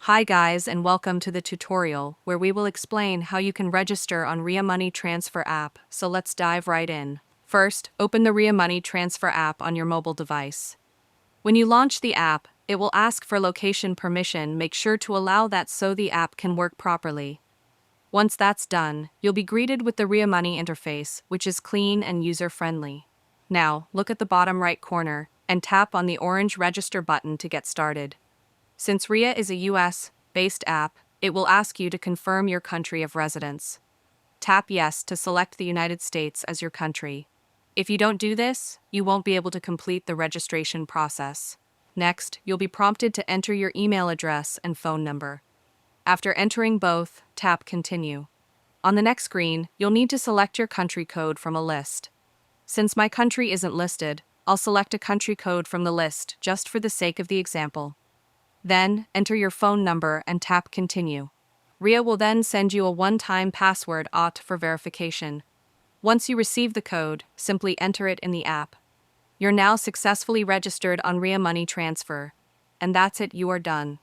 Hi guys, and welcome to the tutorial where we will explain how you can register on RIA Money Transfer app. So let's dive right in. First, open the RIA Money Transfer app on your mobile device. When you launch the app, it will ask for location permission. Make sure to allow that so the app can work properly. Once that's done, you'll be greeted with the RIA Money interface, which is clean and user-friendly. Now, look at the bottom right corner and tap on the orange register button to get started. Since RIA is a US-based app, it will ask you to confirm your country of residence. Tap Yes to select the United States as your country. If you don't do this, you won't be able to complete the registration process. Next, you'll be prompted to enter your email address and phone number. After entering both, tap Continue. On the next screen, you'll need to select your country code from a list. Since my country isn't listed, I'll select a country code from the list just for the sake of the example. Then, enter your phone number and tap Continue. RIA will then send you a one-time password auth for verification. Once you receive the code, simply enter it in the app. You're now successfully registered on RIA Money Transfer. And that's it, you are done.